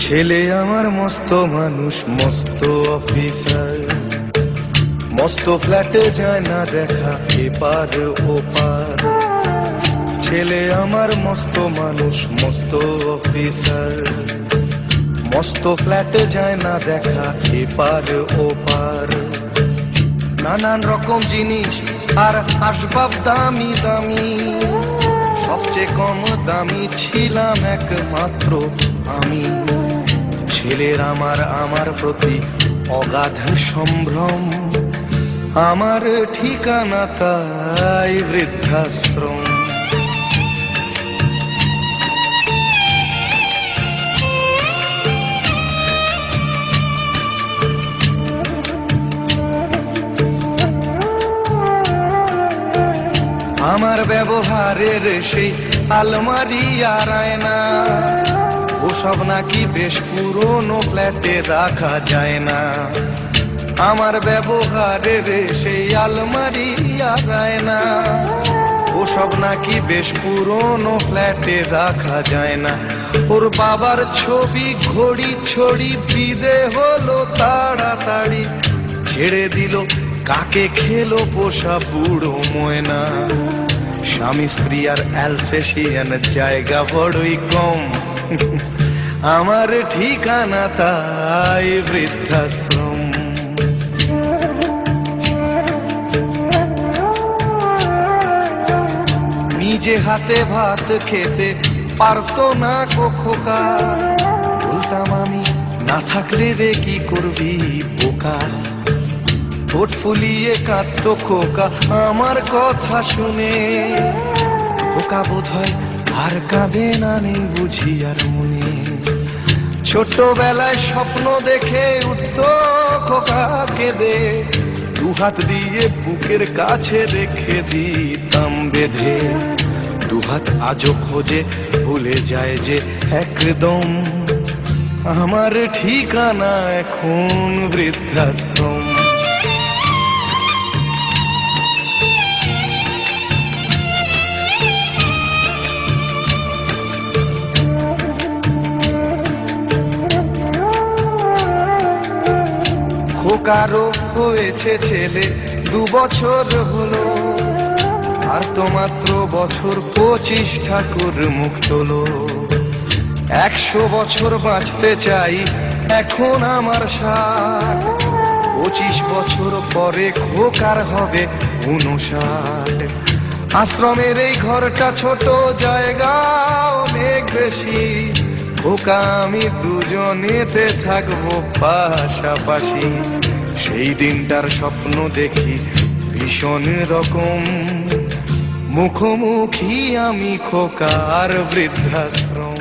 ছেলে আমার মস্ত মানুষ, মস্ত অফিসার, মস্ত ফ্ল্যাটে যায় না দেখা এপার ওপার। ছেলে আমার মস্ত মানুষ, মস্ত অফিসার, মস্ত ফ্ল্যাটে যায় না দেখা এপার ওপার। নানান রকম জিনিস আর আসবাব দামি দামি, সবচেয়ে কম দামি ছিলাম একমাত্র আমি। ছেলের আমার প্রতি অগাধ সম্ভ্রম, আমার ঠিকানা তাই বৃদ্ধাশ্রম। আমার ব্যবহারের সেই আলমারি আর আয়না, ওসব নাকি বেশ পুরনো ফ্ল্যাটে রাখা যায় না। আমার ব্যবহারের সেই আলমারি আর আয়না, ওসব নাকি বেশ পুরনো ফ্ল্যাটে রাখা যায় না। ওর বাবার ছবি ঘড়ি ছড়ি বিদে হলো তাড়াতাড়ি, ছেড়ে দিল কাকে খেলো পোষা বুড়ো ময়না। স্বামী স্ত্রী আর অ্যালসেশিয়ান জায়গা বড়ই কম, আমার ঠিকানা তাই বৃদ্ধাশ্রম। নিজে হাতে ভাত খেতে পারতো না গো খোকা, বলতাম আমি না থাকলে রে কি করবি বোকা। ঠোঁট ফুলিয়ে কাঁদতো খোকা আমার কথা শুনে, খোকা বোধ হয় আর কাঁদে না, নেই বুঝি আর মনে। ছোটবেলায় স্বপ্ন দেখে উঠতো খোকা কেঁদে, দুহাত দিয়ে বুকের কাছে রেখে দিতাম বেঁধে। দুহাত আজও খোঁজে ভুলে যায় যে একদম, আমার ঠিকানা এখন বৃদ্ধাশ্রম। খোকারও হয়েছে ছেলে 2 বছর হলো, আর তো মাত্র বছর 25 ঠাকুর মুখ তোলো। 100 বছর বাঁচতে চাই এখন আমার 60, 25 বছর পরে খোকার হবে 59। আশ্রমের এই ঘরটা ছোট, জায়গা অনেক বেশি, খোকা আমি দুজনেতে থাকবো পাশাপাশি। সেই দিনটার স্বপ্ন দেখি ভীষণ রকম, মুখোমুখি আমি খোকার বৃদ্ধাশ্রম।